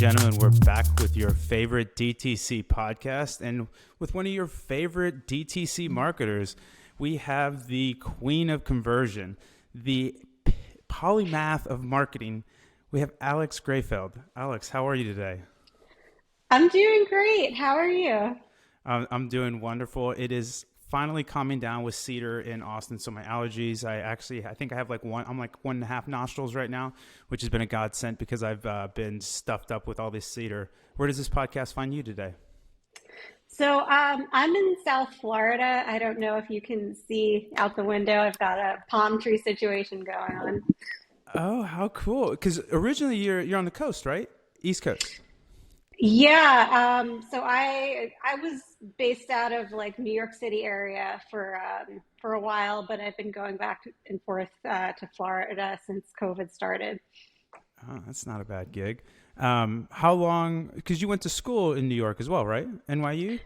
gentlemen, we're back with your favorite DTC podcast and with one of your favorite DTC marketers. We have the queen of conversion, the polymath of marketing. We have Alex Greifeld. Alex, how are you today? I'm doing great. How are you? I'm doing wonderful. It is finally calming down with cedar in Austin. So my allergies, I think I have I'm like 1.5 nostrils right now, which has been a godsend because I've been stuffed up with all this cedar. Where does this podcast find you today? I'm in South Florida. I don't know if you can see out the window. I've got a palm tree situation going on. Oh, how cool. Because originally you're on the coast, right? East Coast. I was based out of like New York City area for a while, but I've been going back and forth to Florida since COVID started. Oh, that's not a bad gig. How long? Because you went to school in New York as well, right? NYU?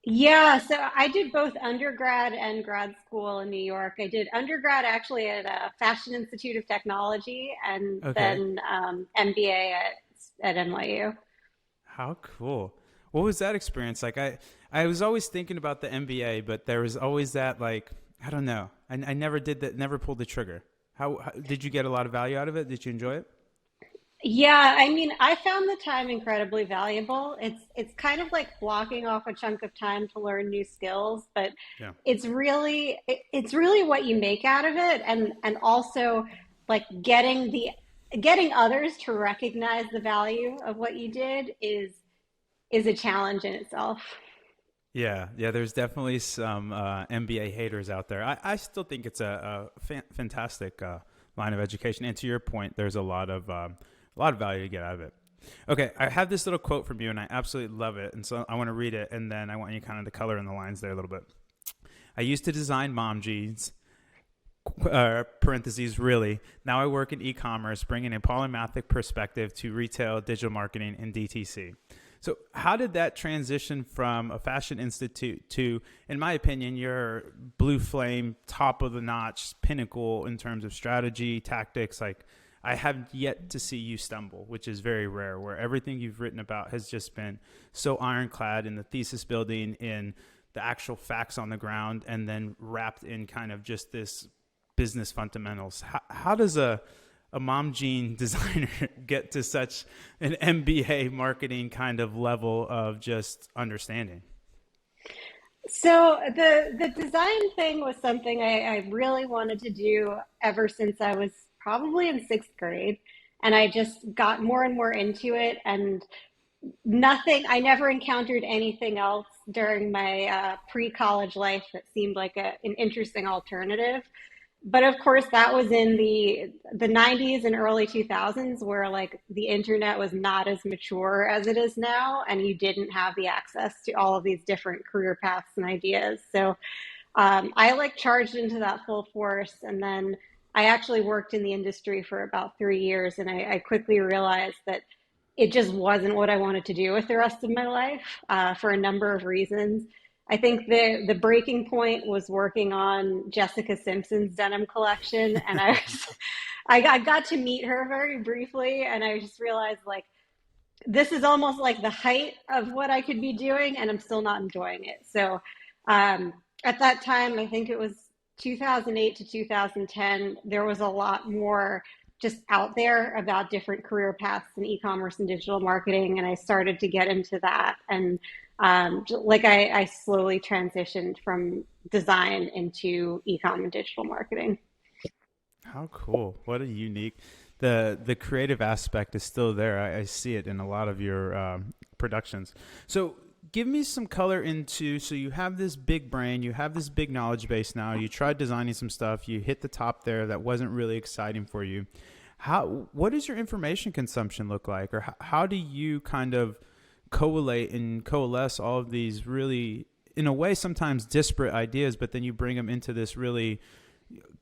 Yeah, so I did both undergrad and grad school in New York. I did undergrad actually at Fashion Institute of Technology and Okay. then MBA at NYU. How cool. What was that experience like? I was always thinking about the MBA, but there was always that like, I don't know. I never did that, never pulled the trigger. How did you get a lot of value out of it? Did you enjoy it? Yeah, I mean, I found the time incredibly valuable. It's kind of like blocking off a chunk of time to learn new skills, but Yeah. it's really what you make out of it, and also like getting others to recognize the value of what you did is a challenge in itself. Yeah, yeah. There's definitely some MBA haters out there. I still think it's a fantastic line of education. And to your point, there's a lot of value to get out of it. Okay, I have this little quote from you, and I absolutely love it. And so I want to read it, and then I want you kind of to color in the lines there a little bit. I used to design mom jeans, parentheses, really. Now I work in e-commerce, bringing a polymathic perspective to retail, digital marketing, and DTC. So how did that transition from a fashion institute to, in my opinion, your blue flame, top of the notch pinnacle in terms of strategy, tactics? Like I have yet to see you stumble, which is very rare, where everything you've written about has just been so ironclad in the thesis building, in the actual facts on the ground, and then wrapped in kind of just this business fundamentals. How does a mom jean designer get to such an MBA marketing kind of level of just understanding? So the design thing was something I really wanted to do ever since I was probably in sixth grade, and I just got more and more into it. And I never encountered anything else during my pre-college life that seemed like an interesting alternative. But of course, that was in the 90s and early 2000s, where like the internet was not as mature as it is now, and you didn't have the access to all of these different career paths and ideas. So I like charged into that full force, and then I actually worked in the industry for about 3 years, and I quickly realized that it just wasn't what I wanted to do with the rest of my life for a number of reasons. I think the breaking point was working on Jessica Simpson's denim collection, and I got to meet her very briefly, and I just realized like this is almost like the height of what I could be doing, and I'm still not enjoying it. So at that time, I think it was 2008 to 2010, there was a lot more just out there about different career paths in e-commerce and digital marketing, and I started to get into that. And I slowly transitioned from design into e-com and digital marketing. How cool. What a unique, the creative aspect is still there. I see it in a lot of your productions. So give me some color into, so you have this big brain, you have this big knowledge base now, you tried designing some stuff, you hit the top there that wasn't really exciting for you. What does your information consumption look like? Or how do you kind of collate and coalesce all of these really, in a way, sometimes disparate ideas, but then you bring them into this really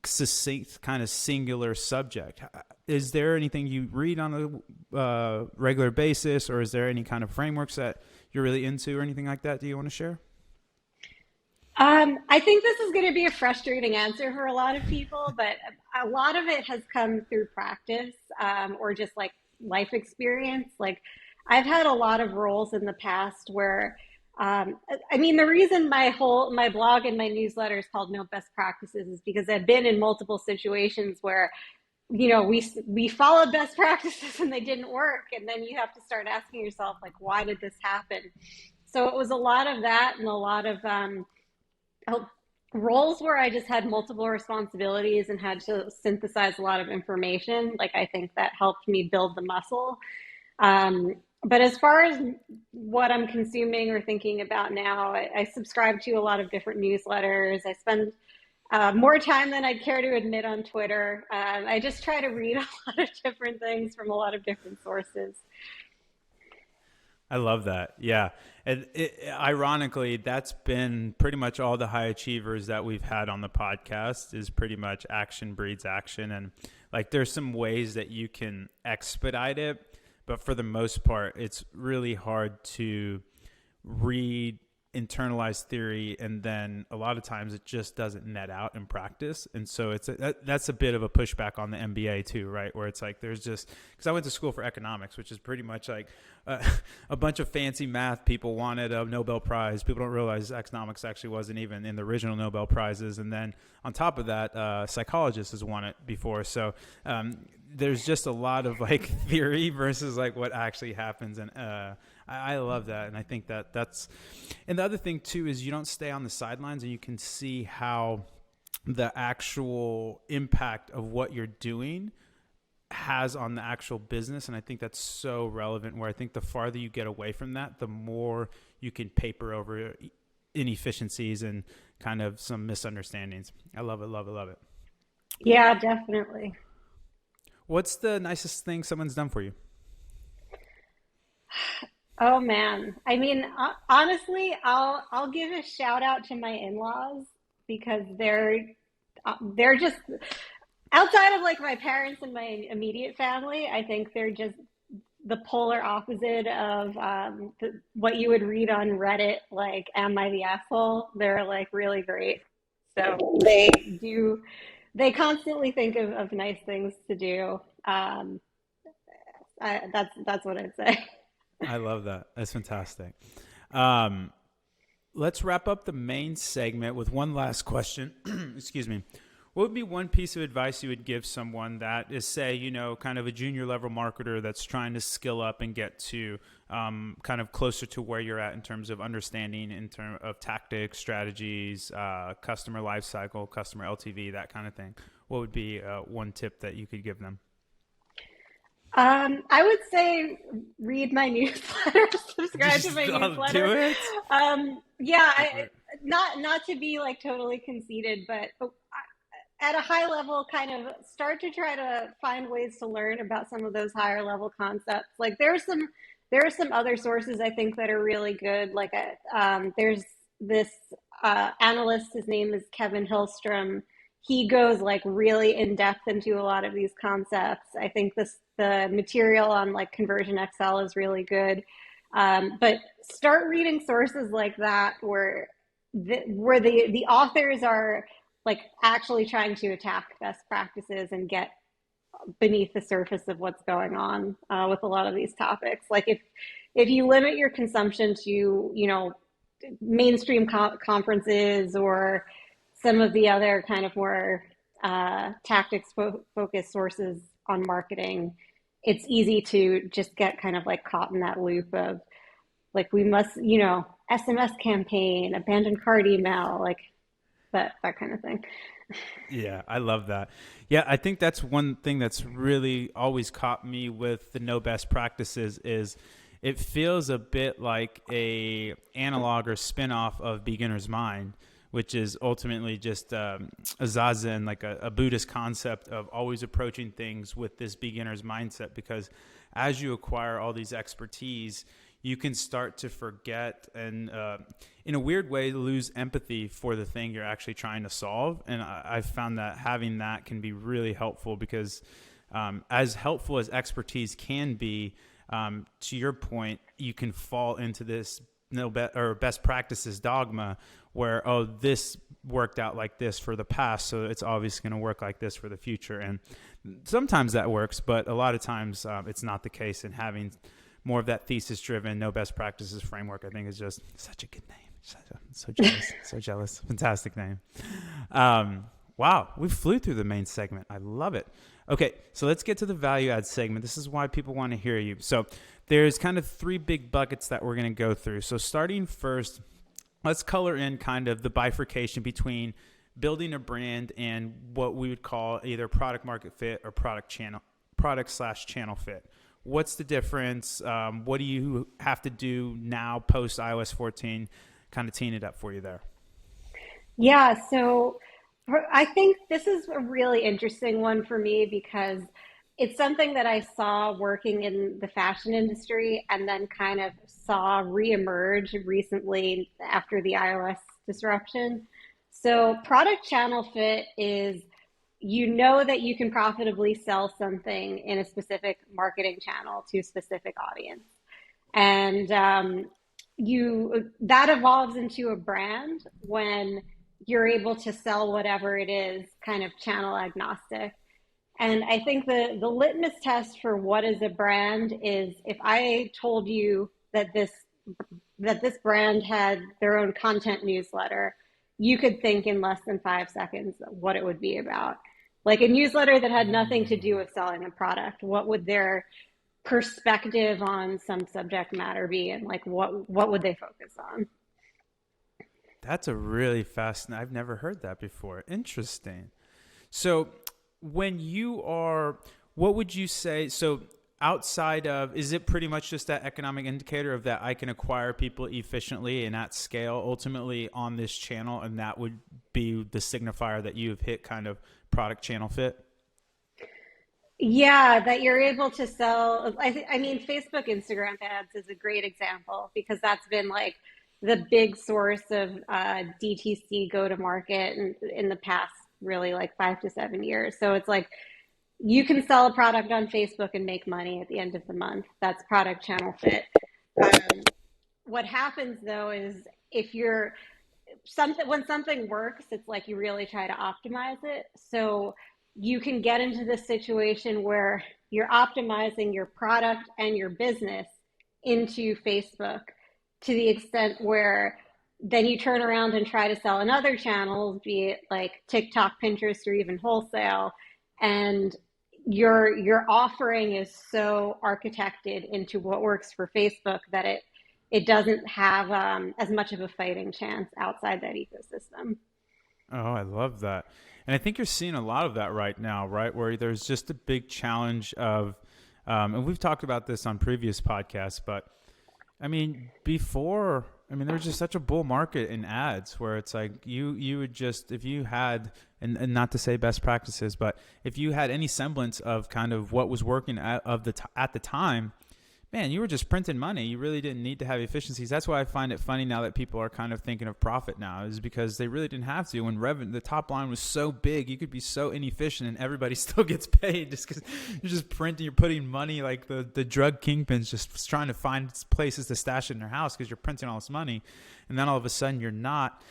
succinct kind of singular subject? Is there anything you read on a regular basis, or is there any kind of frameworks that you're really into or anything like that? Do you want to share? I think this is going to be a frustrating answer for a lot of people, but a lot of it has come through practice or just like life experience. Like I've had a lot of roles in the past where I mean, the reason my blog and my newsletter is called No Best Practices is because I've been in multiple situations where we followed best practices and they didn't work, and then you have to start asking yourself like, why did this happen? So it was a lot of that and a lot of roles where I just had multiple responsibilities and had to synthesize a lot of information. Like I think that helped me build the muscle. But as far as what I'm consuming or thinking about now, I subscribe to a lot of different newsletters. I spend more time than I'd care to admit on Twitter. I just try to read a lot of different things from a lot of different sources. I love that. Yeah. And ironically, that's been pretty much all the high achievers that we've had on the podcast is pretty much action breeds action. And like, there's some ways that you can expedite it, but for the most part, it's really hard to read internalized theory, and then a lot of times it just doesn't net out in practice. And so that's a bit of a pushback on the MBA too, right? Where it's like there's just, because I went to school for economics, which is pretty much like a bunch of fancy math people wanted a Nobel Prize. People don't realize economics actually wasn't even in the original Nobel Prizes, and then on top of that, psychologists has won it before. So there's just a lot of like theory versus like what actually happens, and I love that. And I think that's, and the other thing too, is you don't stay on the sidelines and you can see how the actual impact of what you're doing has on the actual business. And I think that's so relevant, where I think the farther you get away from that, the more you can paper over inefficiencies and kind of some misunderstandings. I love it, love it, love it. Yeah, definitely. What's the nicest thing someone's done for you? Oh man. I mean, honestly, I'll give a shout out to my in-laws because they're just outside of like my parents and my immediate family. I think they're just the polar opposite of what you would read on Reddit, like, "Am I the asshole?" They're like really great. So they constantly think of nice things to do. That's what I'd say. I love that. That's fantastic. Um, let's wrap up the main segment with one last question. Excuse me. What would be one piece of advice you would give someone that is, say, kind of a junior level marketer that's trying to skill up and get to kind of closer to where you're at in terms of understanding in terms of tactics, strategies, customer lifecycle, customer LTV, that kind of thing? What would be one tip that you could give them? I would say read my newsletter, subscribe to Just my do newsletter. it. Yeah, Go for it. not to be like totally conceited, but at a high level, kind of start to try to find ways to learn about some of those higher level concepts. Like there are some other sources I think that are really good. Like there's this analyst. His name is Kevin Hillstrom. He goes like really in depth into a lot of these concepts. I think the material on like Conversion XL is really good. But start reading sources like that where the authors are like actually trying to attack best practices and get beneath the surface of what's going on with a lot of these topics. Like if you limit your consumption to mainstream conferences or some of the other kind of more tactics focused sources on marketing, it's easy to just get kind of like caught in that loop of like we must SMS campaign, abandoned cart email, like that kind of thing. Yeah, I love that. Yeah, I think that's one thing that's really always caught me with the no best practices is it feels a bit like a analog or spin-off of Beginner's Mind, which is ultimately just a zazen, like a Buddhist concept of always approaching things with this beginner's mindset, because as you acquire all these expertise, you can start to forget and in a weird way lose empathy for the thing you're actually trying to solve. And I've found that having that can be really helpful because as helpful as expertise can be, to your point, you can fall into this or best practices dogma where, oh, this worked out like this for the past, so it's obviously going to work like this for the future. And sometimes that works, but a lot of times it's not the case. And having more of that thesis driven, no best practices framework, I think is just such a good name. So jealous, so jealous. Fantastic name. Wow, we flew through the main segment. I love it. Okay, so let's get to the value add segment. This is why people want to hear you. So there's kind of three big buckets that we're going to go through. So starting first, let's color in kind of the bifurcation between building a brand and what we would call either product market fit or product/channel fit. What's the difference? What do you have to do now post iOS 14? Kind of teeing it up for you there. Yeah, so I think this is a really interesting one for me because it's something that I saw working in the fashion industry and then kind of saw reemerge recently after the iOS disruption. So product channel fit is you know that you can profitably sell something in a specific marketing channel to a specific audience. And that evolves into a brand when you're able to sell whatever it is kind of channel agnostic. And I think the litmus test for what is a brand is if I told you that this brand had their own content newsletter, you could think in less than 5 seconds what it would be about. Like a newsletter that had nothing to do with selling a product. What would their perspective on some subject matter be, and like what would they focus on? That's a really fascinating. I've never heard that before. Interesting. So when you are, what would you say? So outside of, is it pretty much just that economic indicator of that I can acquire people efficiently and at scale ultimately on this channel, and that would be the signifier that you have hit kind of product channel fit? Yeah, that you're able to sell. I mean, Facebook, Instagram ads is a great example because that's been like the big source of DTC go to market in the past, really like 5 to 7 years. So it's like you can sell a product on Facebook and make money at the end of the month. That's product channel fit. What happens though is if you're when something works, it's like you really try to optimize it. So you can get into this situation where you're optimizing your product and your business into Facebook to the extent where then you turn around and try to sell in other channels, be it like TikTok, Pinterest, or even wholesale. And your offering is so architected into what works for Facebook that it doesn't have as much of a fighting chance outside that ecosystem. Oh, I love that. And I think you're seeing a lot of that right now, right? Where there's just a big challenge of, and we've talked about this on previous podcasts, but I mean, there's just such a bull market in ads where it's like you would just, if you had, and not to say best practices, but if you had any semblance of kind of what was working at the time, man, you were just printing money. You really didn't need to have efficiencies. That's why I find it funny now that people are kind of thinking of profit now, is because they really didn't have to. When the top line was so big, you could be so inefficient and everybody still gets paid just because you're just printing, you're putting money like the drug kingpins just trying to find places to stash it in their house because you're printing all this money. And then all of a sudden you're not.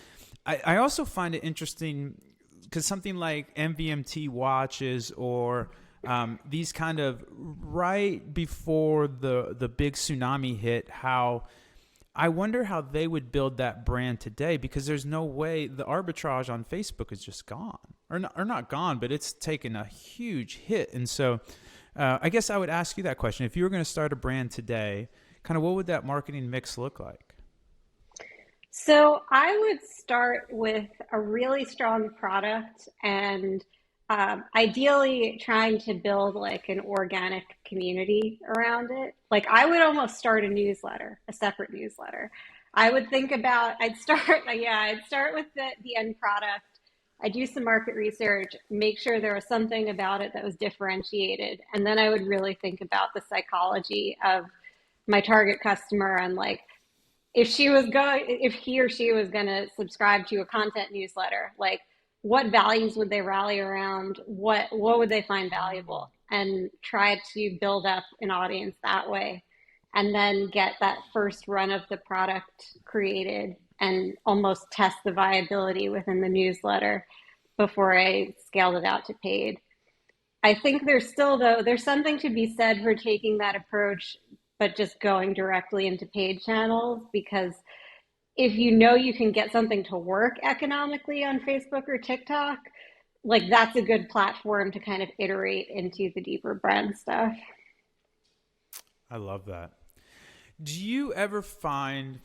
I also find it interesting because something like MVMT watches or these kind of right before the big tsunami hit, how I wonder how they would build that brand today, because there's no way the arbitrage on Facebook is just gone or not gone, but it's taken a huge hit. And so I guess I would ask you that question. If you were going to start a brand today, kind of what would that marketing mix look like? So I would start with a really strong product and ideally trying to build like an organic community around it. Like I would almost start a separate newsletter. I would think about, I'd start with the end product. I do some market research, make sure there was something about it that was differentiated. And then I would really think about the psychology of my target customer and like, if he or she was going to subscribe to a content newsletter, like what values would they rally around? What would they find valuable? And try to build up an audience that way. and then get that first run of the product created and almost test the viability within the newsletter before I scaled it out to paid. I think there's still, though, there's something to be said for taking that approach, but just going directly into paid channels, because if you know you can get something to work economically on Facebook or TikTok, like that's a good platform to kind of iterate into the deeper brand stuff. I love that. Do you ever find,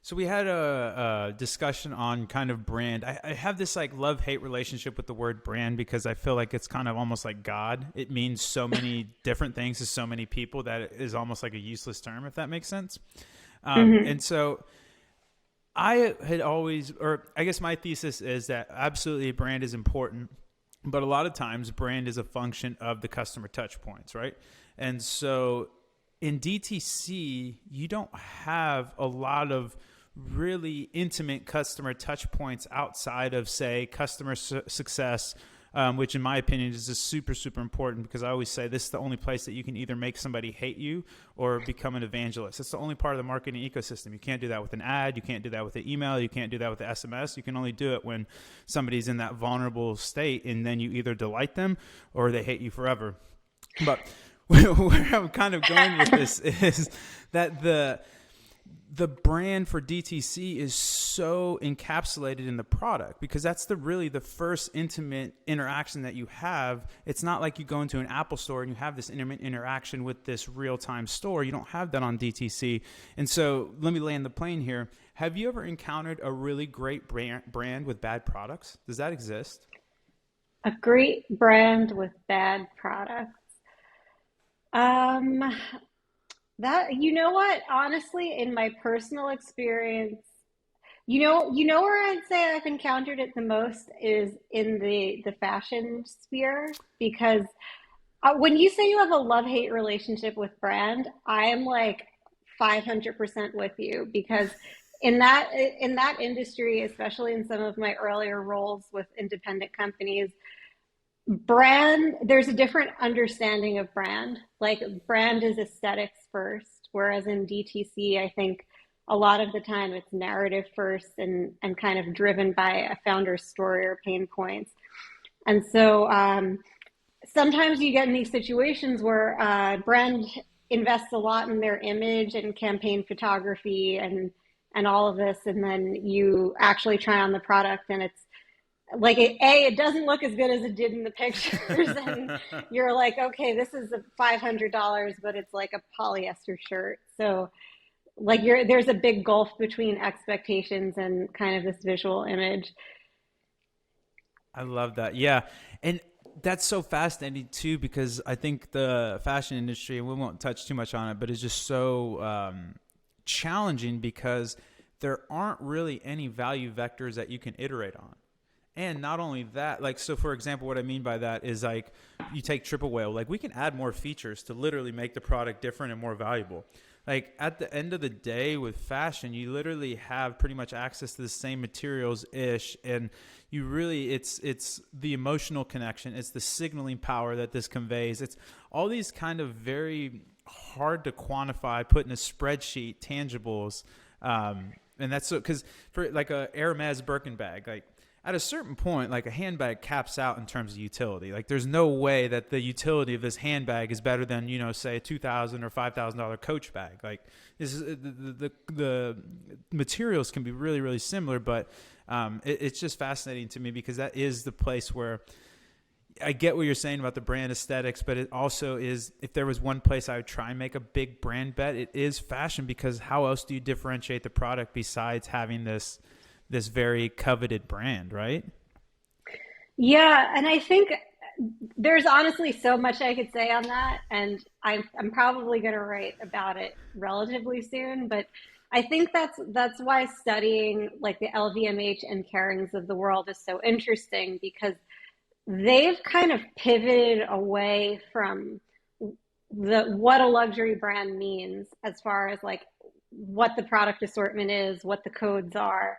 so we had a discussion on kind of brand. I have this like love hate relationship with the word brand because I feel like it's kind of almost like God. It means so many different things to so many people that it is almost like a useless term, if that makes sense. Mm-hmm. And so I had always, or I guess my thesis is that absolutely brand is important, but a lot of times brand is a function of the customer touch points, right? And so in DTC, you don't have a lot of really intimate customer touch points outside of, say, customer success, which in my opinion is just super, super important, because I always say this is the only place that you can either make somebody hate you or become an evangelist. It's the only part of the marketing ecosystem. You can't do that with an ad. You can't do that with an email. You can't do that with the SMS. You can only do it when somebody's in that vulnerable state, and then you either delight them or they hate you forever. But where I'm kind of going with this is that the brand for DTC is so encapsulated in the product, because that's really the first intimate interaction that you have. It's not like you go into an Apple store and you have this intimate interaction with this real-time store. You don't have that on DTC. And so let me land the plane here. Have you ever encountered a really great brand with bad products? Does that exist? A great brand with bad products. Um, that, you know what? Honestly, in my personal experience, you know where I'd say I've encountered it the most is in the fashion sphere, because when you say you have a love-hate relationship with brand, I am like 500% with you, because in that industry, especially in some of my earlier roles with independent companies, brand, there's a different understanding of brand. Like brand is aesthetics first, whereas in DTC, I think a lot of the time it's narrative first, and kind of driven by a founder's story or pain points. And so sometimes you get in these situations where brand invests a lot in their image and campaign photography and all of this, and then you actually try on the product and it's like it doesn't look as good as it did in the pictures, and you're like, okay, this is a $500, but it's like a polyester shirt. So like there's a big gulf between expectations and kind of this visual image. I love that. Yeah. And that's so fascinating too, because I think the fashion industry, and we won't touch too much on it, but it's just so challenging because there aren't really any value vectors that you can iterate on. And not only that, like, so for example, what I mean by that is like you take Triple Whale, like we can add more features to literally make the product different and more valuable. Like at the end of the day with fashion, you literally have pretty much access to the same materials ish. And you really, it's the emotional connection. It's the signaling power that this conveys. It's all these kind of very hard to quantify, put in a spreadsheet, tangibles. And that's so, cause for like a Hermes Birkin bag, like, at a certain point, like a handbag caps out in terms of utility. Like there's no way that the utility of this handbag is better than, say a $2,000 or $5,000 Coach bag. Like this is, the materials can be really, really similar, but it's just fascinating to me because that is the place where I get what you're saying about the brand aesthetics, but it also is, if there was one place I would try and make a big brand bet, it is fashion, because how else do you differentiate the product besides having this very coveted brand, right? Yeah, and I think there's honestly so much I could say on that, and I'm probably going to write about it relatively soon. But I think that's why studying like the LVMH and Kerings of the world is so interesting, because they've kind of pivoted away from the what a luxury brand means as far as like what the product assortment is, what the codes are,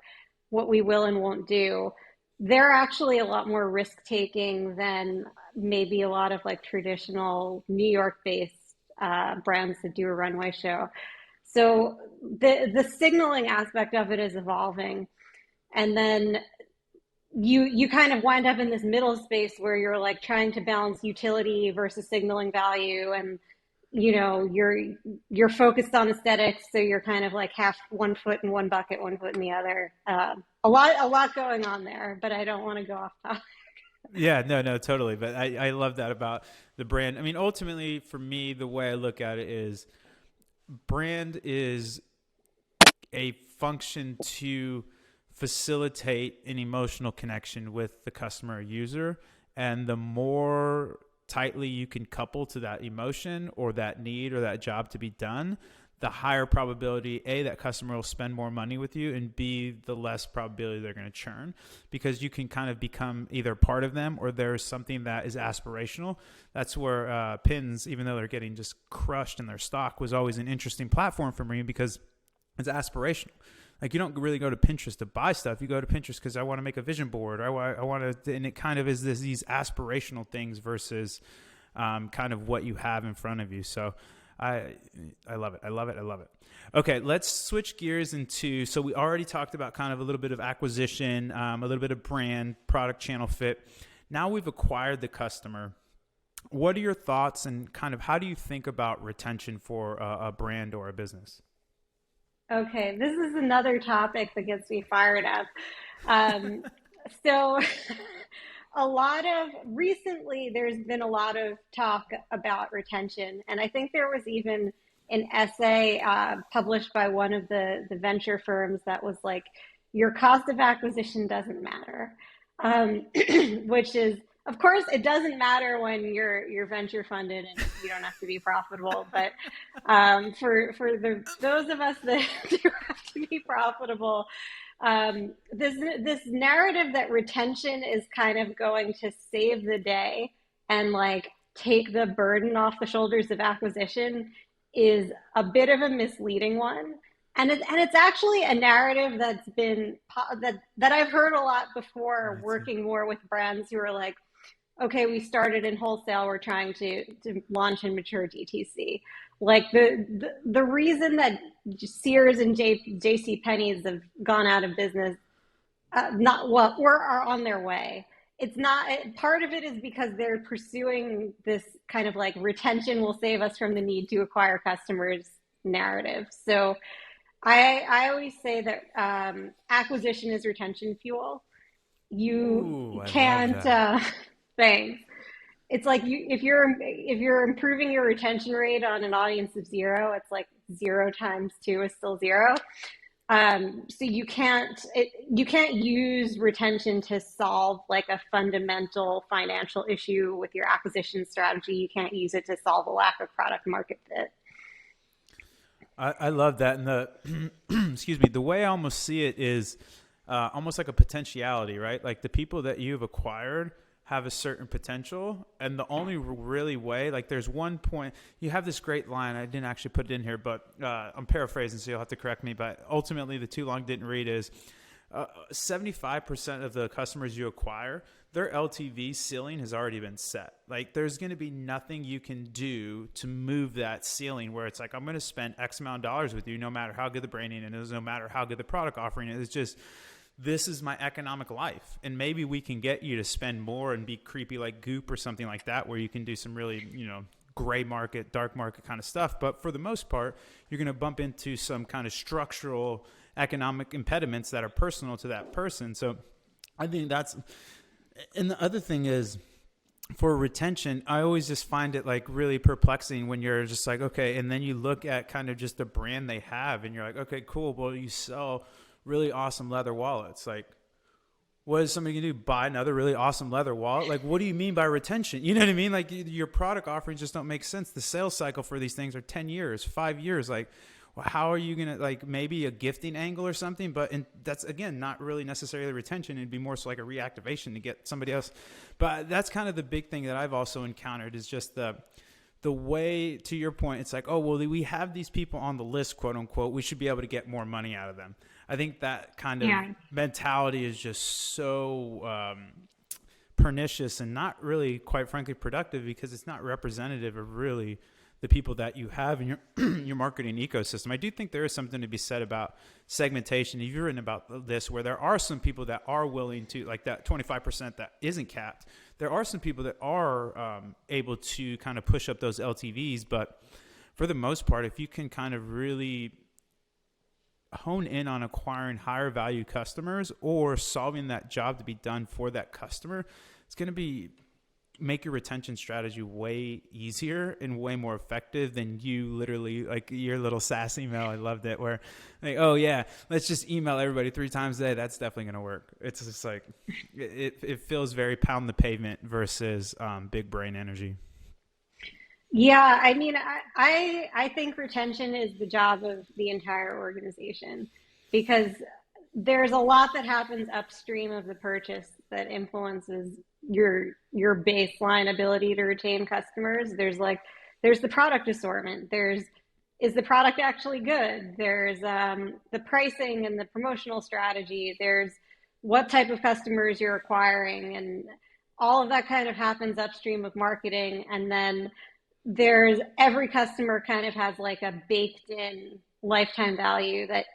what we will and won't do. They're actually a lot more risk taking than maybe a lot of like traditional New York based brands that do a runway show. So the signaling aspect of it is evolving, and then you kind of wind up in this middle space where you're like trying to balance utility versus signaling value, and you're focused on aesthetics, so you're kind of like half one foot in one bucket, one foot in the other. A lot going on there, but I don't want to go off topic. Yeah, no, no, totally. But I love that about the brand. I mean, ultimately, for me, the way I look at it is brand is a function to facilitate an emotional connection with the customer or user. And the more tightly you can couple to that emotion or that need or that job to be done, the higher probability, A, that customer will spend more money with you, and B, the less probability they're going to churn, because you can kind of become either part of them or there's something that is aspirational. That's where Pins, even though they're getting just crushed in their stock, was always an interesting platform for me because it's aspirational. Like, you don't really go to Pinterest to buy stuff. You go to Pinterest because I want to make a vision board. I want to, and it kind of is these aspirational things versus kind of what you have in front of you. So I love it. I love it. I love it. Okay, let's switch gears into, so we already talked about kind of a little bit of acquisition, a little bit of brand, product, channel fit. Now we've acquired the customer. What are your thoughts and kind of how do you think about retention for a brand or a business? Okay, this is another topic that gets me fired up. So, recently, there's been a lot of talk about retention. And I think there was even an essay published by one of the venture firms that was like, your cost of acquisition doesn't matter, which is, of course, it doesn't matter when you're venture funded and you don't have to be profitable. But for those of us that do have to be profitable, this narrative that retention is kind of going to save the day and like take the burden off the shoulders of acquisition is a bit of a misleading one. And it's actually a narrative that's been that I've heard a lot before, working more with brands who are like, okay, we started in wholesale, we're trying to launch and mature DTC. Like the reason that Sears and JC Penney's have gone out of business, not well, or are on their way. It's not, part of it is because they're pursuing this kind of like retention will save us from the need to acquire customers narrative. So I always say that acquisition is retention fuel. You Ooh, I love can't that. thanks. It's like if you're improving your retention rate on an audience of zero, it's like zero times two is still zero. So you can't use retention to solve like a fundamental financial issue with your acquisition strategy. You can't use it to solve a lack of product market fit. I love that. And the, excuse me, the way I almost see it is almost like a potentiality, right? Like the people that you've acquired have a certain potential. And the only really way, like there's one point, you have this great line. I didn't actually put it in here, but I'm paraphrasing, so you'll have to correct me. But ultimately, the too long didn't read is 75% of the customers you acquire, their LTV ceiling has already been set. Like there's going to be nothing you can do to move that ceiling where it's like, I'm going to spend X amount of dollars with you, no matter how good the branding is, no matter how good the product offering is. It's just, this is my economic life. And maybe we can get you to spend more and be creepy like Goop or something like that, where you can do some really, gray market, dark market kind of stuff. But for the most part, you're going to bump into some kind of structural economic impediments that are personal to that person. So I think that's, and the other thing is for retention, I always just find it like really perplexing when you're just like, okay, and then you look at kind of just the brand they have and you're like, okay, cool. Well, you sell really awesome leather wallets. Like, what is somebody going to do? Buy another really awesome leather wallet? Like, what do you mean by retention? You know what I mean? Like, your product offerings just don't make sense. The sales cycle for these things are 10 years, 5 years. Like, well, how are you going to, like, maybe a gifting angle or something? But that's, again, not really necessarily retention. It'd be more so like a reactivation to get somebody else. But that's kind of the big thing that I've also encountered is just the way, to your point, it's like, oh, well, we have these people on the list, quote unquote. We should be able to get more money out of them. I think that kind of mentality is just so pernicious and not really, quite frankly, productive because it's not representative of really the people that you have in your your marketing ecosystem. I do think there is something to be said about segmentation. You've written about this, where there are some people that are willing to, like that 25% that isn't capped. There are some people that are able to kind of push up those LTVs, but for the most part, if you can kind of really hone in on acquiring higher value customers or solving that job to be done for that customer, it's going to be make your retention strategy way easier and way more effective than you literally, like your little SaaS email. I loved it, where like, oh yeah, let's just email everybody 3 times a day. That's definitely going to work. It's just like, it feels very pound the pavement versus big brain energy. Yeah, I mean, I think retention is the job of the entire organization because there's a lot that happens upstream of the purchase that influences your baseline ability to retain customers. There's the product assortment. There's is the product actually good? There's the pricing and the promotional strategy. There's what type of customers you're acquiring, and all of that kind of happens upstream of marketing. And then there's every customer kind of has like a baked in lifetime value that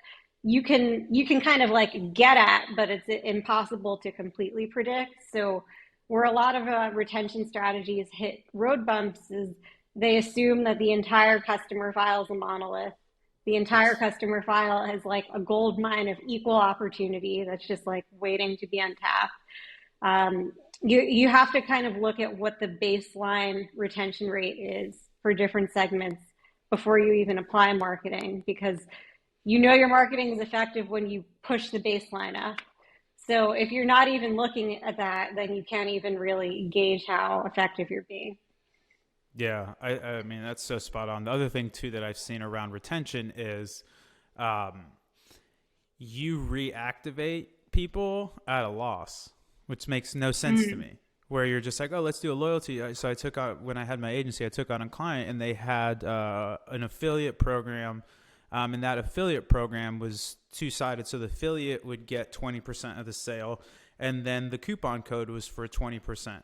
you can kind of like get at, but it's impossible to completely predict. So where a lot of retention strategies hit road bumps is they assume that the entire customer file is a monolith. The entire Yes. customer file has like a gold mine of equal opportunity that's just like waiting to be untapped. You have to kind of look at what the baseline retention rate is for different segments before you even apply marketing, because you know your marketing is effective when you push the baseline up. So if you're not even looking at that, then you can't even really gauge how effective you're being. Yeah, I mean, that's so spot on. The other thing too that I've seen around retention is um, you reactivate people at a loss, which makes no sense to Mm. me. Where you're just like, oh, let's do a loyalty. So I took out, when I had my agency, I took on a client, and they had an affiliate program, and that affiliate program was two-sided. So the affiliate would get 20% of the sale, and then the coupon code was for 20%.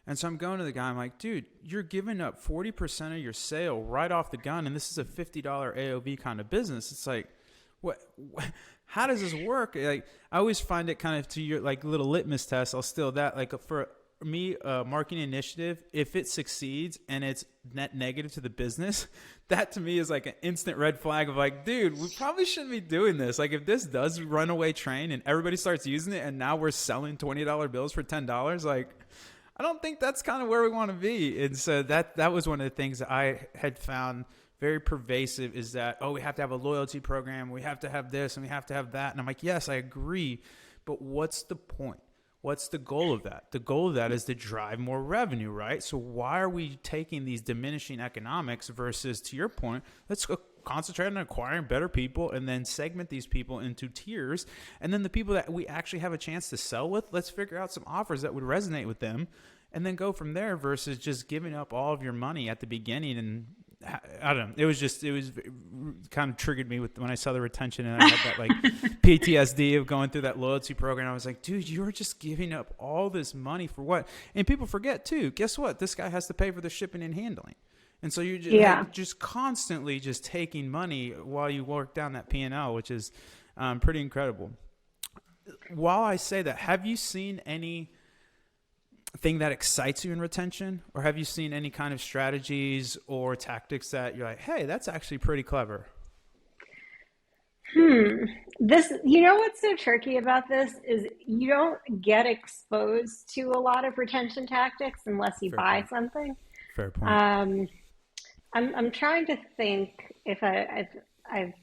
And so I'm going to the guy, I'm like, dude, you're giving up 40% of your sale right off the gun, and this is a $50 AOV kind of business. It's like, what how does this work? Like, I always find it kind of, to your like little litmus test, I'll steal that. Like, for me, a marketing initiative, if it succeeds and it's net negative to the business, that to me is like an instant red flag of like, dude, we probably shouldn't be doing this. Like, if this does runaway train and everybody starts using it and now we're selling $20 bills for $10, like, I don't think that's kind of where we want to be. And so that was one of the things that I had found very pervasive, is that, oh, we have to have a loyalty program, we have to have this, and we have to have that. And I'm like, yes, I agree, but what's the point? What's the goal of that? The goal of that is to drive more revenue, right? So why are we taking these diminishing economics versus, to your point, let's go concentrate on acquiring better people and then segment these people into tiers. And then the people that we actually have a chance to sell with, let's figure out some offers that would resonate with them and then go from there, versus just giving up all of your money at the beginning. And I don't know. It was kind of triggered me with when I saw the retention, and I had that like PTSD of going through that loyalty program. I was like, dude, you're just giving up all this money for what? And people forget too. Guess what? This guy has to pay for the shipping and handling. And so you're just, Yeah. like, just constantly just taking money while you work down that P&L, which is pretty incredible. While I say that, have you seen any thing that excites you in retention, or have you seen any kind of strategies or tactics that you're like, hey, that's actually pretty clever? Hmm. This, what's so tricky about this is you don't get exposed to a lot of retention tactics unless you Fair buy point. something. Fair point. Um, I'm trying to think if I've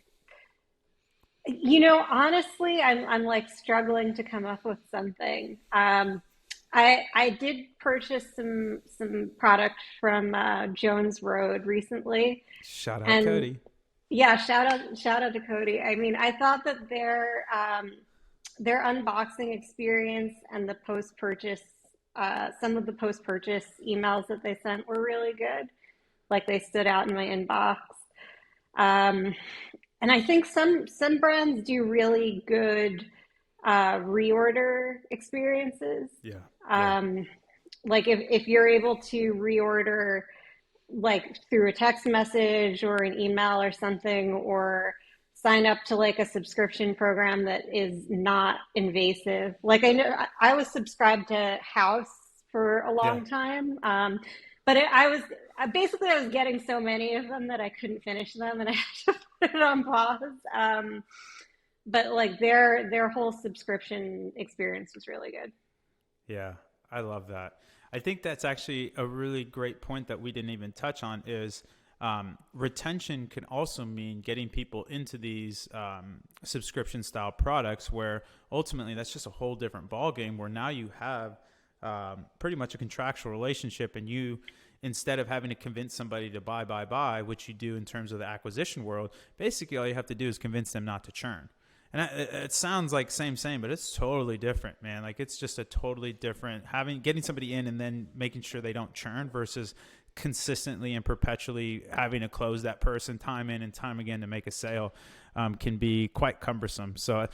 honestly, I'm like struggling to come up with something. I did purchase some product from Jones Road recently, Shout out and Cody. yeah, shout out to Cody. I mean, I thought that their unboxing experience and the post purchase, some of the post purchase emails that they sent were really good. Like they stood out in my inbox. Um, and I think some brands do really good reorder experiences. Yeah. Yeah. Um, like if you're able to reorder, like through a text message or an email or something, or sign up to like a subscription program that is not invasive. Like I know I was subscribed to House for a Yeah. long time, but I was getting so many of them that I couldn't finish them, and I had to put it on pause. But like their whole subscription experience was really good. Yeah, I love that. I think that's actually a really great point that we didn't even touch on is retention can also mean getting people into these subscription style products where ultimately that's just a whole different ballgame where now you have pretty much a contractual relationship and you instead of having to convince somebody to buy, which you do in terms of the acquisition world, basically all you have to do is convince them not to churn. And it sounds like same, but it's totally different, man. Like it's just a totally different getting somebody in and then making sure they don't churn versus consistently and perpetually having to close that person time in and time again to make a sale can be quite cumbersome. So,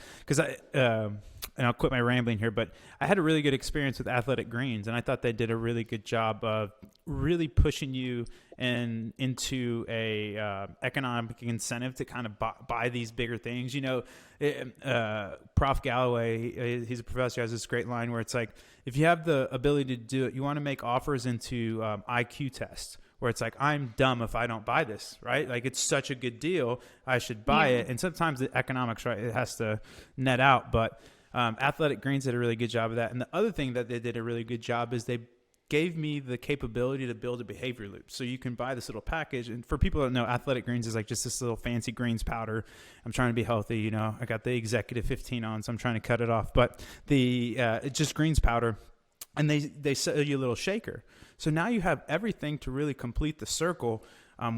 and I'll quit my rambling here, but I had a really good experience with Athletic Greens, and I thought they did a really good job of really pushing you into a economic incentive to kind of buy these bigger things. You know, Prof. Galloway, he's a professor, has this great line where it's like, if you have the ability to do it, you want to make offers into IQ tests where it's like, I'm dumb if I don't buy this, right? Like it's such a good deal, I should buy it. And sometimes the economics, right, it has to net out. But Athletic Greens did a really good job of that. And the other thing that they did a really good job is they gave me the capability to build a behavior loop. So you can buy this little package. And for people that know, Athletic Greens is like just this little fancy greens powder. I'm trying to be healthy. You know, I got the executive 15 on, so I'm trying to cut it off. But it's just greens powder. And they sell you a little shaker. So now you have everything to really complete the circle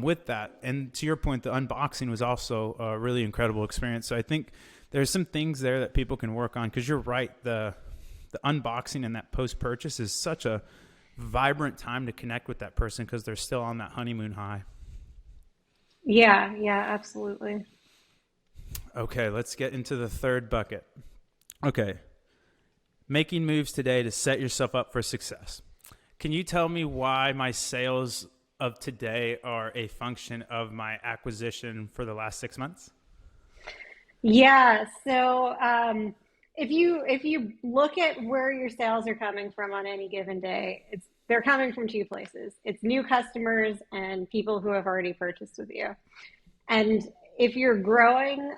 with that. And to your point, the unboxing was also a really incredible experience. So I think there's some things there that people can work on because you're right. The unboxing and that post-purchase is such a vibrant time to connect with that person because they're still on that honeymoon high. Yeah, absolutely. Okay, let's get into the third bucket. Okay, making moves today to set yourself up for success. Can you tell me why my sales of today are a function of my acquisition for the last 6 months? Yeah. So if you look at where your sales are coming from on any given day, they're coming from two places. It's new customers and people who have already purchased with you. And if you're growing,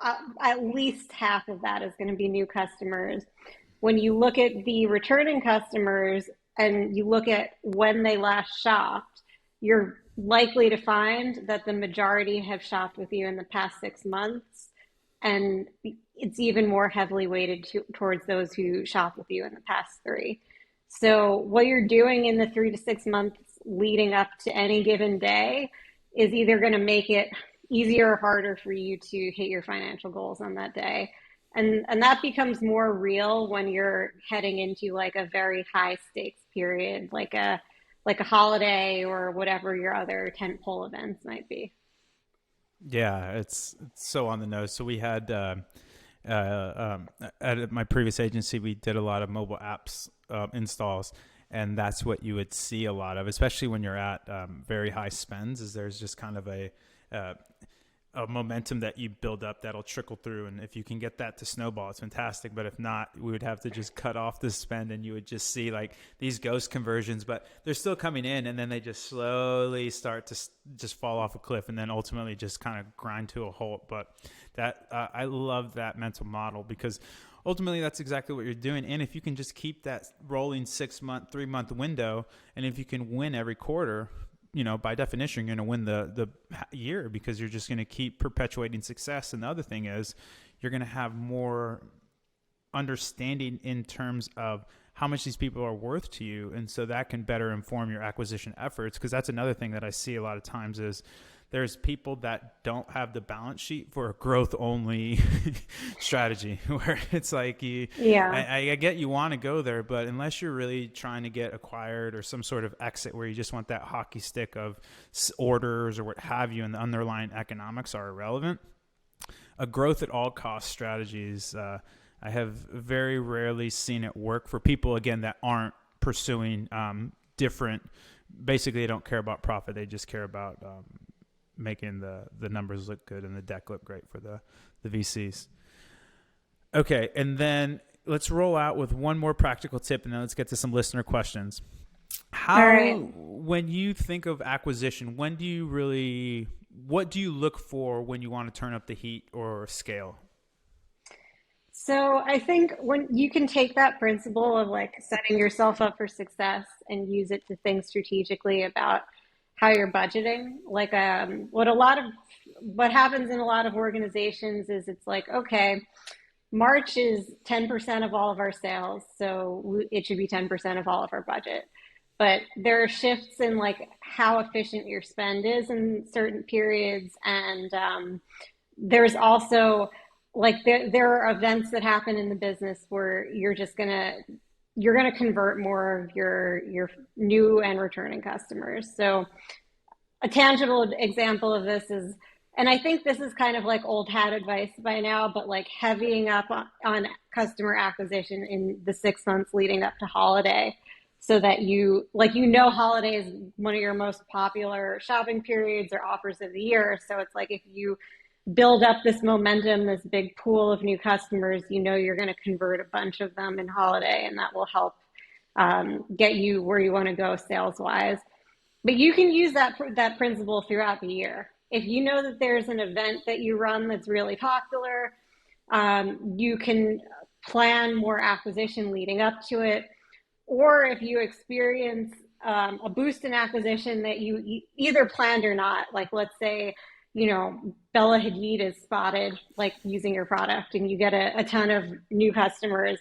at least half of that is going to be new customers. When you look at the returning customers and you look at when they last shopped, you're likely to find that the majority have shopped with you in the past 6 months. And it's even more heavily weighted towards those who shop with you in the past 3. So what you're doing in the 3 to 6 months leading up to any given day is either going to make it easier or harder for you to hit your financial goals on that day. And that becomes more real when you're heading into like a very high stakes period, like a holiday or whatever your other tentpole events might be. Yeah, it's so on the nose. So we had at my previous agency, we did a lot of mobile apps installs, and that's what you would see a lot of, especially when you're at very high spends. Is there's just kind of a momentum that you build up that'll trickle through, and if you can get that to snowball, it's fantastic. But if not, we would have to just cut off the spend, and you would just see like these ghost conversions, but they're still coming in, and then they just slowly start to just fall off a cliff, and then ultimately just kind of grind to a halt. But that I love that mental model because ultimately that's exactly what you're doing. And if you can just keep that rolling 6 month, 3 month window, and if you can win every quarter, you know, by definition, you're going to win the year because you're just going to keep perpetuating success. And the other thing is you're going to have more understanding in terms of how much these people are worth to you. And so that can better inform your acquisition efforts. Because that's another thing that I see a lot of times is there's people that don't have the balance sheet for a growth only strategy where it's like I get you want to go there, but unless you're really trying to get acquired or some sort of exit where you just want that hockey stick of orders or what have you, and the underlying economics are irrelevant, a growth at all cost strategies, I have very rarely seen it work for people, again, that aren't pursuing different basically they don't care about profit. They just care about making the numbers look good and the deck look great for the VCs. Okay, and then let's roll out with one more practical tip, and then let's get to some listener questions. All right. When you think of acquisition, what do you look for when you want to turn up the heat or scale? So I think when you can take that principle of like setting yourself up for success and use it to think strategically about how you're budgeting. Like what happens in a lot of organizations is it's like, okay, March is 10% of all of our sales, so it should be 10% of all of our budget. But there are shifts in like how efficient your spend is in certain periods, and there's also like there are events that happen in the business where you're gonna convert more of your new and returning customers. So a tangible example of this is, and I think this is kind of like old hat advice by now, but like heavying up on customer acquisition in the 6 months leading up to holiday, so that holiday is one of your most popular shopping periods or offers of the year. So it's like if you build up this momentum, this big pool of new customers, you're going to convert a bunch of them in holiday, and that will help get you where you want to go sales wise. But you can use that principle throughout the year. If you know that there's an event that you run that's really popular, you can plan more acquisition leading up to it. Or if you experience a boost in acquisition that you either planned or not, like let's say, Bella Hadid is spotted like using your product and you get a ton of new customers,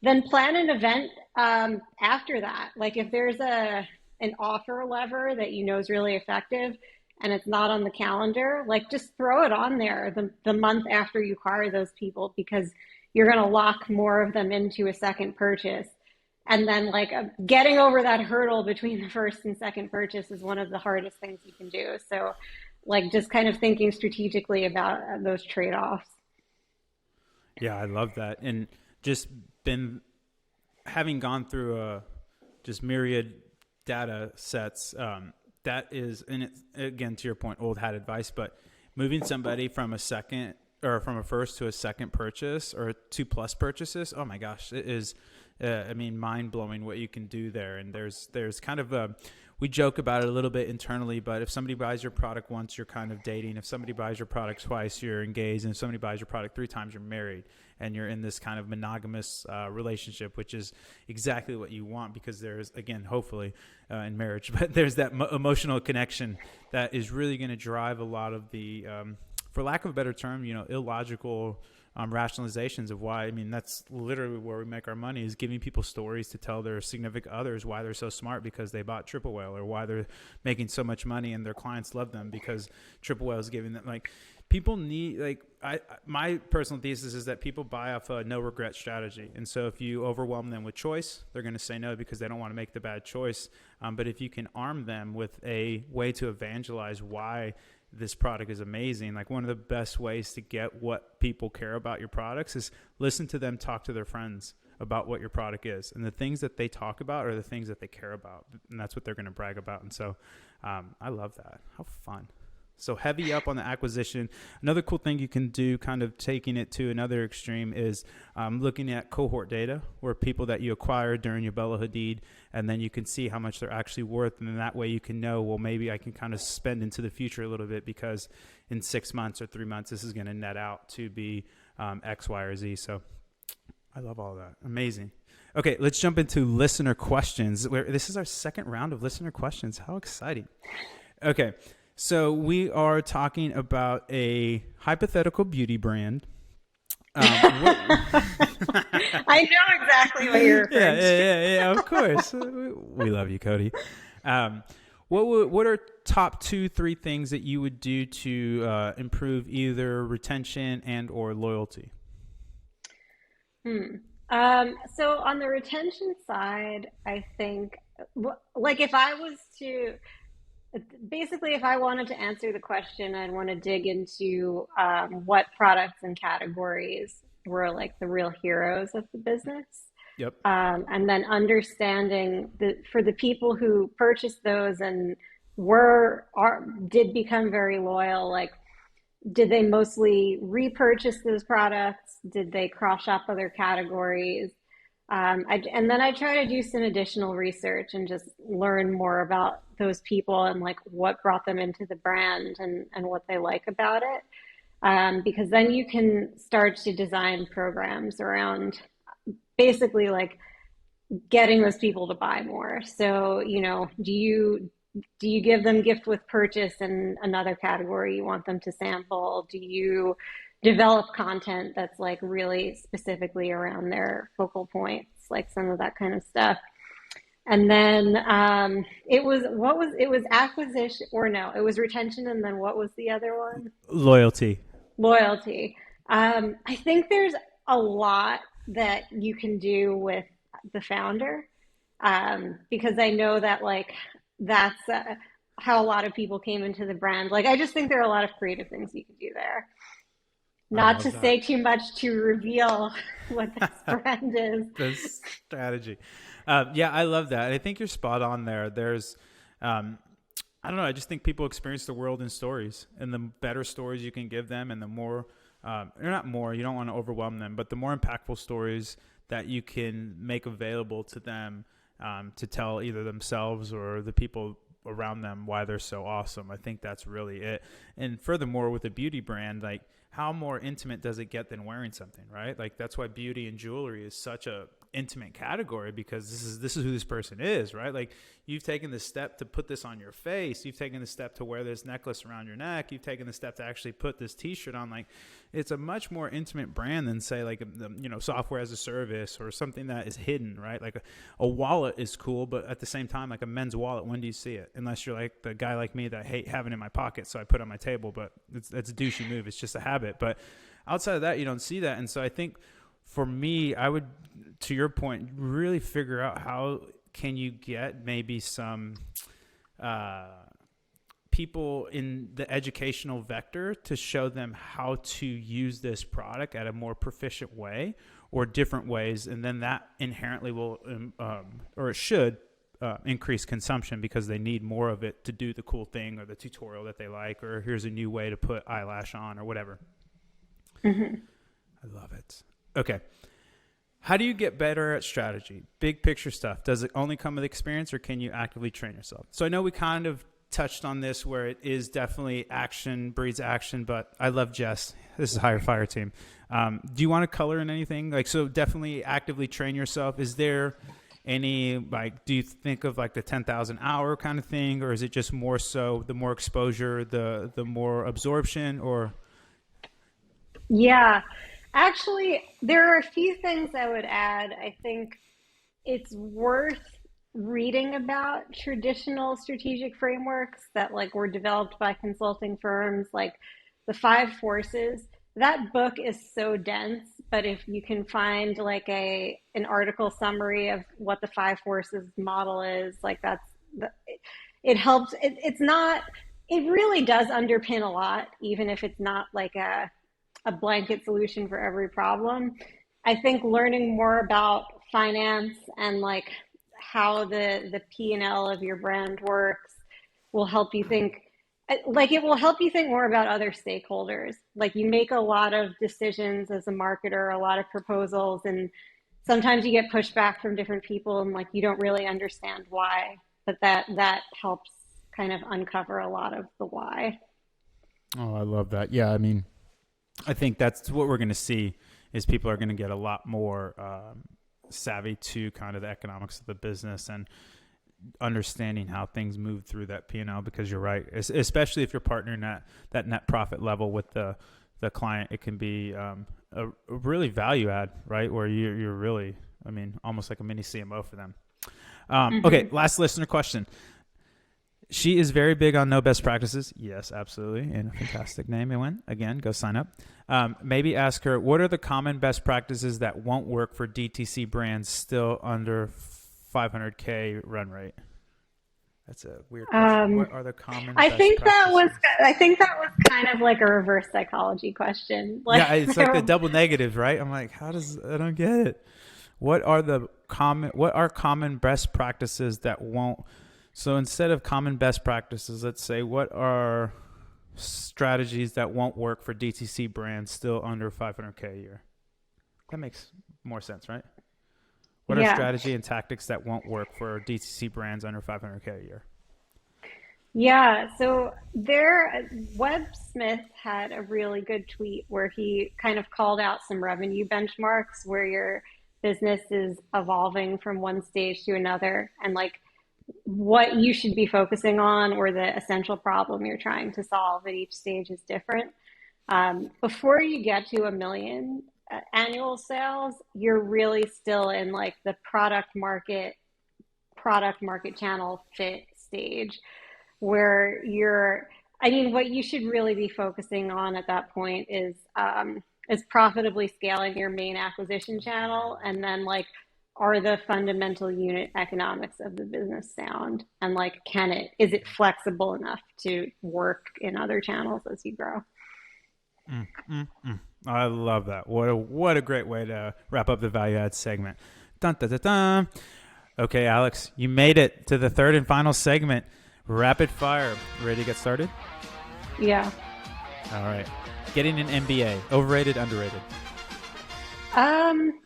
then plan an event after that. Like if there's an offer lever that is really effective and it's not on the calendar, like just throw it on there the month after you acquire those people, because you're going to lock more of them into a second purchase. And then like getting over that hurdle between the first and second purchase is one of the hardest things you can do. So like just kind of thinking strategically about those trade-offs. Yeah, I love that. And just been having gone through just myriad data sets, that is, and it's, again, to your point, old hat advice, but moving somebody from a second or from a first to a second purchase or 2+ purchases, oh my gosh, it is, mind blowing what you can do there. And there's kind of we joke about it a little bit internally, but if somebody buys your product once, you're kind of dating. If somebody buys your product twice, you're engaged. And if somebody buys your product 3 times, you're married. And you're in this kind of monogamous relationship, which is exactly what you want, because there's, again, hopefully in marriage, but there's that emotional connection that is really going to drive a lot of the, for lack of a better term, illogical rationalizations of why. That's literally where we make our money, is giving people stories to tell their significant others why they're so smart because they bought Triple Whale, or why they're making so much money and their clients love them because Triple Whale is giving them, like, people need, like, my personal thesis is that people buy off a no regret strategy. And so if you overwhelm them with choice, they're going to say no because they don't want to make the bad choice. But if you can arm them with a way to evangelize why this product is amazing, like one of the best ways to get what people care about your products is listen to them talk to their friends about what your product is. And the things that they talk about are the things that they care about. And that's what they're going to brag about. And so I love that. How fun. So heavy up on the acquisition. Another cool thing you can do, kind of taking it to another extreme, is looking at cohort data, where people that you acquired during your Bella Hadid, and then you can see how much they're actually worth. And then that way you can know, well, maybe I can kind of spend into the future a little bit, because in 6 months or 3 months, this is going to net out to be X, Y, or Z. So I love all that. Amazing. Okay, let's jump into listener questions. This is our second round of listener questions. How exciting. Okay. So we are talking about a hypothetical beauty brand. I know exactly what you're referring to. Yeah, of course. We love you, Cody. What are top 2-3 things that you would do to improve either retention and or loyalty? So on the retention side, I think, like if I wanted to answer the question, I'd want to dig into what products and categories were like the real heroes of the business. Yep. And then understanding for the people who purchased those and did become very loyal, like did they mostly repurchase those products? Did they cross shop other categories? And then I try to do some additional research and just learn more about those people and like what brought them into the brand and what they like about it. Because then you can start to design programs around basically like getting those people to buy more. So, do you give them gift with purchase in another category you want them to sample? Do you develop content that's like really specifically around their focal points, like some of that kind of stuff? And then it was acquisition, or no, it was retention, and then what was the other one? Loyalty. Loyalty. I think there's a lot that you can do with the founder, because I know that like that's how a lot of people came into the brand. Like I just think there are a lot of creative things you can do there. I Not love to that. say too much to reveal what this brand is. The strategy. Yeah, I love that. I think you're spot on there. There's, I don't know. I just think people experience the world in stories, and the better stories you can give them, and the more, or not more, you don't want to overwhelm them, but the more impactful stories that you can make available to them, to tell either themselves or the people around them why they're so awesome. I think that's really it. And furthermore, with a beauty brand, like how more intimate does it get than wearing something, right? Like that's why beauty and jewelry is such a intimate category, because this is who this person is, right? Like you've taken the step to put this on your face, you've taken the step to wear this necklace around your neck, you've taken the step to actually put this t-shirt on. Like it's a much more intimate brand than say like software as a service or something that is hidden, right? Like a wallet is cool, but at the same time, like a men's wallet, when do you see it? Unless you're like the guy like me that I hate having it in my pocket, so I put it on my table, but that's a douchey move. It's just a habit. But outside of that, you don't see that. And so I think for me, I would, to your point, really figure out how can you get maybe some people in the educational vector to show them how to use this product at a more proficient way or different ways. And then that inherently will, or it should, increase consumption because they need more of it to do the cool thing or the tutorial that they like, or here's a new way to put eyelash on or whatever. Mm-hmm. I love it. Okay. How do you get better at strategy? Big picture stuff. Does it only come with experience, or can you actively train yourself? So I know we kind of touched on this where it is definitely action breeds action, but I love Jess. This is Higher Fire team. Do you want to color in anything? Like, so definitely actively train yourself. Is there any, like, do you think of like the 10,000 hour kind of thing, or is it just more so the more exposure, the more absorption, or? Yeah, actually, there are a few things I would add. I think it's worth reading about traditional strategic frameworks that like were developed by consulting firms, like the five forces. That book is so dense, but if you can find like an article summary of what the five forces model is, like it helps. It's not. It really does underpin a lot, even if it's not like a blanket solution for every problem. I think learning more about finance and like how the P&L of your brand works will help you think, like it will help you think more about other stakeholders. Like you make a lot of decisions as a marketer, a lot of proposals, and sometimes you get pushback from different people and like you don't really understand why, but that helps kind of uncover a lot of the why. Oh, I love that. Yeah, I mean, I think that's what we're going to see is people are going to get a lot more savvy to kind of the economics of the business and understanding how things move through that P&L, because you're right, especially if you're partnering that net profit level with the client, it can be a really value add, right? Where you're really, I mean, almost like a mini CMO for them. Okay, last listener question. She is very big on no best practices. Yes, absolutely. And a fantastic name, Ewan. Again, go sign up. Maybe ask her, what are the common best practices that won't work for DTC brands still under 500K run rate? That's a weird question. What are the common I best think that was practices? I think that was kind of like a reverse psychology question. Like Yeah, it's like the double negative, right? I'm like, I don't get it. what are common best practices that won't, so instead of common best practices, let's say, what are strategies that won't work for DTC brands still under 500K a year? That makes more sense, right? What are Yeah. strategy and tactics that won't work for DTC brands under 500K a year? Yeah, so there, Webb Smith had a really good tweet where he kind of called out some revenue benchmarks where your business is evolving from one stage to another, and like what you should be focusing on or the essential problem you're trying to solve at each stage is different. Before you get to a million annual sales, you're really still in like the product market channel fit stage where I mean, what you should really be focusing on at that point is profitably scaling your main acquisition channel, and then like, are the fundamental unit economics of the business sound, and like, is it flexible enough to work in other channels as you grow? Mm, mm, mm. I love that. What a great way to wrap up the value add segment. Dun, dun, dun, dun. Okay, Alex, you made it to the third and final segment. Rapid fire. Ready to get started? Yeah. All right. Getting an MBA. Overrated, underrated? Um,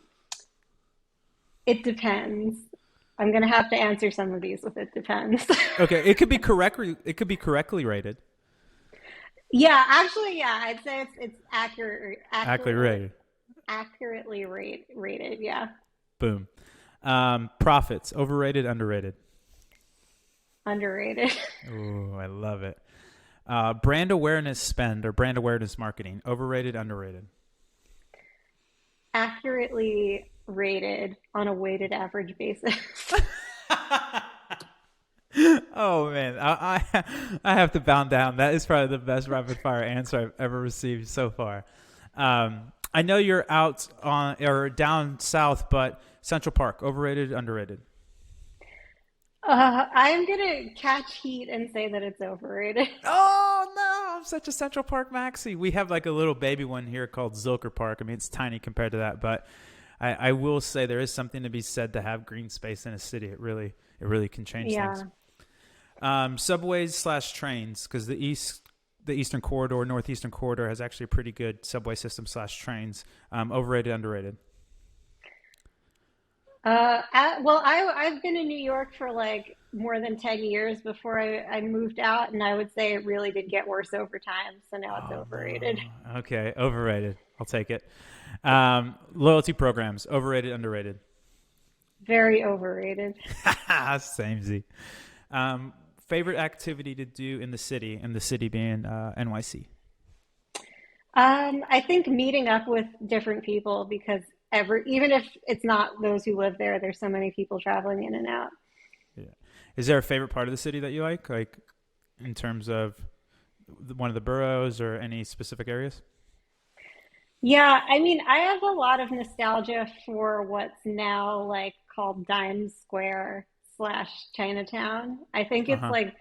it depends. I'm gonna have to answer some of these with it depends. Okay, it could be correctly. It could be correctly rated. Yeah, actually, yeah, I'd say it's accurate, Accurately rated. rated. Yeah, Boom. Profits. Overrated, underrated? underrated. Oh, I love it. Brand awareness spend or brand awareness marketing. Overrated, underrated? Accurately rated on a weighted average basis. Oh man, I have to bound down. That is probably the best rapid fire answer I've ever received so far. I know you're out on or down south, but Central Park, overrated, underrated? I'm gonna catch heat and say that it's overrated. Oh no, I'm such a Central Park maxi. We have like a little baby one here called Zilker Park. I mean, it's tiny compared to that, but I will say there is something to be said to have green space in a city. It really can change Yeah. things. Subways / trains, because the Eastern Corridor, Northeastern Corridor has actually a pretty good subway system / trains. Overrated, underrated? I've been in New York for like more than 10 years before I moved out, and I would say it really did get worse over time. So now it's Oh overrated. no. Okay, overrated. I'll take it. Loyalty programs, overrated, underrated? Very overrated. Samey. Favorite activity to do in the city being NYC? I think meeting up with different people because even if it's not those who live there, there's so many people traveling in and out. Yeah. Is there a favorite part of the city that you like in terms of one of the boroughs or any specific areas? Yeah, I mean, I have a lot of nostalgia for what's now like called Dime Square slash Chinatown. I think Uh it's huh. like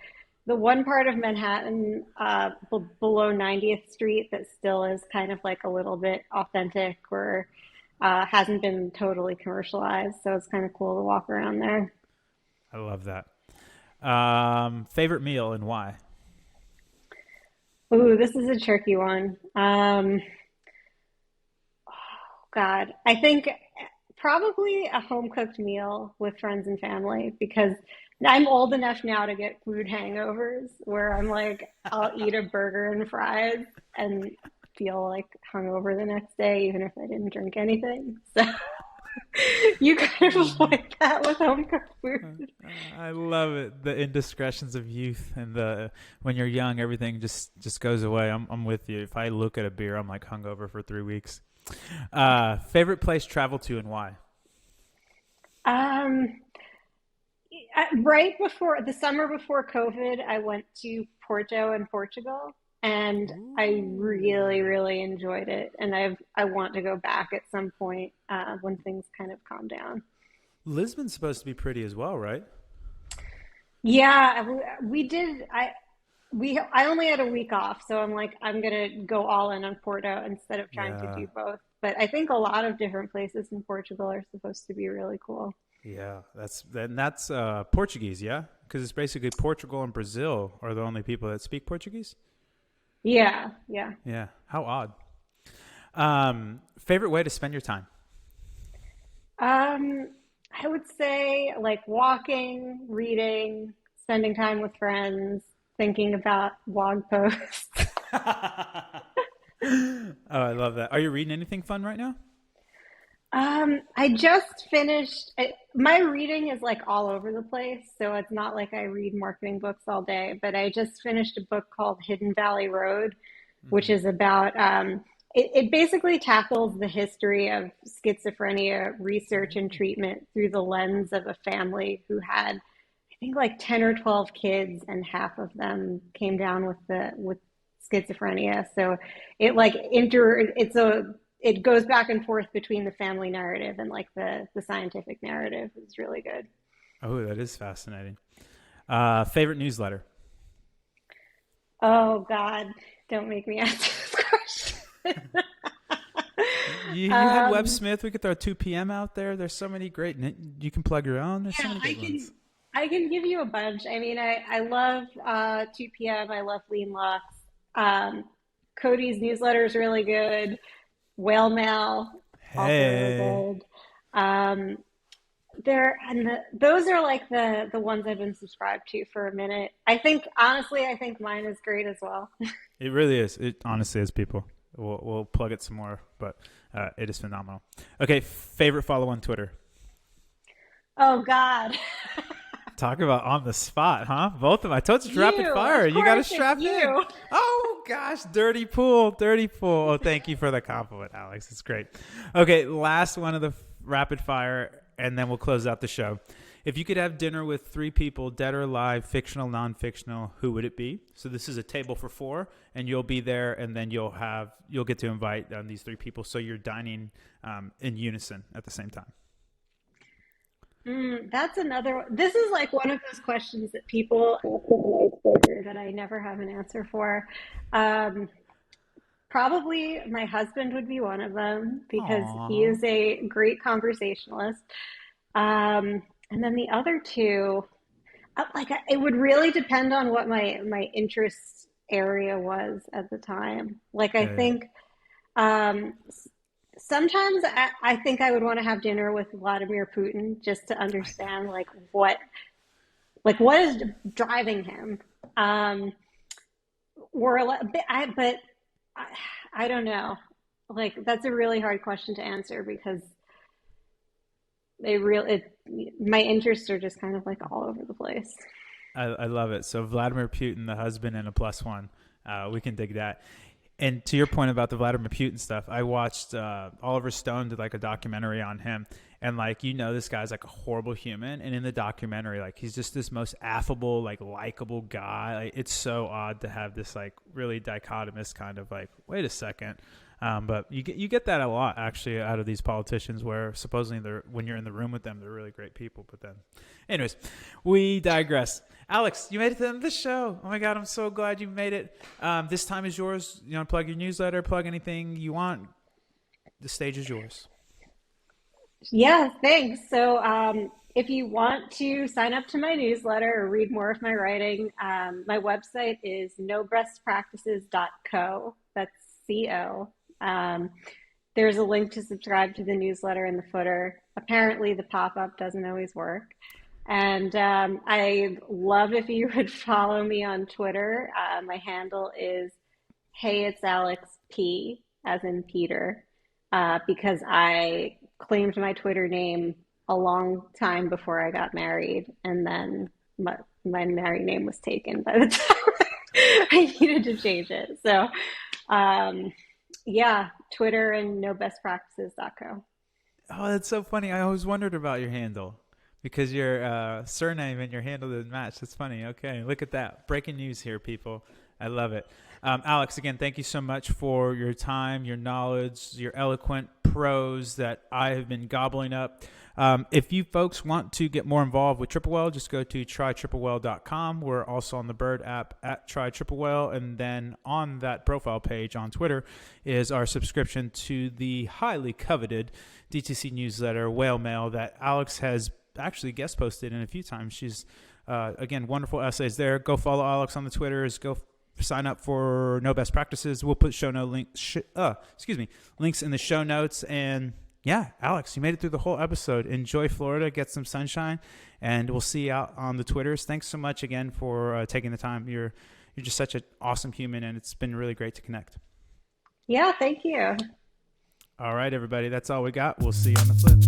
the one part of Manhattan below 90th Street that still is kind of like a little bit authentic or hasn't been totally commercialized. So it's kind of cool to walk around there. I love that. Favorite meal and why? Ooh, this is a tricky one. God, I think probably a home cooked meal with friends and family because I'm old enough now to get food hangovers where I'm like, I'll eat a burger and fries and feel like hungover the next day, even if I didn't drink anything. So you kind of like that with home cooked food. I love it. The indiscretions of youth and the when you're young, everything just goes away. I'm with you. If I look at a beer, I'm like hungover for 3 weeks. Favorite place travel to and why? Um, right before the summer before COVID, I went to Porto in Portugal, and I really, Ooh. really enjoyed it. And I want to go back at some point when things kind of calm down. Lisbon's supposed to be pretty as well, right? Yeah, we did. I only had a week off, so I'm like, I'm gonna go all in on Porto instead of trying to Yeah. do both. But I think a lot of different places in Portugal are supposed to be really cool. Yeah, that's Portuguese, yeah, because it's basically Portugal and Brazil are the only people that speak Portuguese. Yeah, yeah. Yeah, how odd. Favorite way to spend your time? Um, I would say like walking, reading, spending time with friends, thinking about blog posts. Oh, I love that. Are you reading anything fun right now? I just finished, my reading is like all over the place, so it's not like I read marketing books all day, but I just finished a book called Hidden Valley Road, which Hmm. is about, it basically tackles the history of schizophrenia research and treatment through the lens of a family who had, I think, like 10 or 12 kids, and half of them came down with schizophrenia. So it goes back and forth between the family narrative and like the scientific narrative. Is really good. Oh, that is fascinating. Favorite newsletter? Oh God, don't make me answer this question. You had Web um, Smith. We could throw 2 p.m. out there. There's so many great. You can plug your own. There's so yeah, many good ones. I can give you a bunch. I mean, I love 2 p.m. I love Lean Lux. Um, Cody's newsletter is really good. Whale Mail, also really Hey. good. Um, those are like the ones I've been subscribed to for a minute. I think mine is great as well. It really is. It honestly is, people. We'll plug it some more, but it is phenomenal. Okay, favorite follow on Twitter. Oh God. Talk about on the spot, huh? Both of them. I told you it's rapid You, fire. of You got to course it's strap in. you. Oh gosh, dirty pool, dirty pool. Oh, thank you for the compliment, Alex. It's great. Okay, last one of the rapid fire, and then we'll close out the show. If you could have dinner with three people, dead or alive, fictional, non-fictional, who would it be? So this is a table for four, and you'll be there, and then you'll get to invite these three people. So you're dining in unison at the same time. That's another. This is like one of those questions that people ask as an icebreaker that I never have an answer for. Um, Probably my husband would be one of them because he Aww. is a great conversationalist. And then the other two, it would really depend on what my interest area was at the time. Like I Yeah, yeah. think um, sometimes I think I would want to have dinner with Vladimir Putin just to I know. understand what is driving him. Um, or but I, I don't know. Like that's a really hard question to answer because my interests are just kind of like all over the place. I love it. So Vladimir Putin, the husband, and a plus one. We can dig that. And to your point about the Vladimir Putin stuff, I watched Oliver Stone did like a documentary on him, and like this guy's like a horrible human, and in the documentary, like he's just this most affable, like likable guy. Like, it's so odd to have this like really dichotomous kind of like, wait a second. But you get that a lot actually out of these politicians, where supposedly they're when you're in the room with them, they're really great people, but then, anyways, we digress. Alex, you made it to the end of the show. Oh my God, I'm so glad you made it. This time is yours. You want to plug your newsletter, plug anything you want. The stage is yours. Yeah, thanks. So, if you want to sign up to my newsletter or read more of my writing, my website is nobestpractices.co. That's CO. Um, there's a link to subscribe to the newsletter in the footer. Apparently, the pop up doesn't always work. And I love if you would follow me on Twitter. My handle is Hey, it's Alex P, as in Peter, because I claimed my Twitter name a long time before I got married, and then my married name was taken by the time I needed to change it. So, um, yeah, Twitter and nobestpractices.co. Oh, that's so funny. I always wondered about your handle because your surname and your handle didn't match. That's funny. Okay, look at that. Breaking news here, people. I love it. Alex, again, thank you so much for your time, your knowledge, your eloquent prose that I have been gobbling up. If you folks want to get more involved with Triple Well, just go to trytriplewell.com. We're also on the Bird app at trytriplewell. And then on that profile page on Twitter is our subscription to the highly coveted DTC newsletter, Whale Mail, that Alex has actually guest posted in a few times. She's, again, wonderful essays there. Go follow Alex on the Twitters. Go sign up for No Best Practices. We'll put links in the show notes. And yeah, Alex, you made it through the whole episode. Enjoy Florida, get some sunshine, and we'll see you out on the Twitters. Thanks so much again for taking the time. You're just such an awesome human, and it's been really great to connect. Yeah, thank you. All right, everybody, that's all we got. We'll see you on the flip.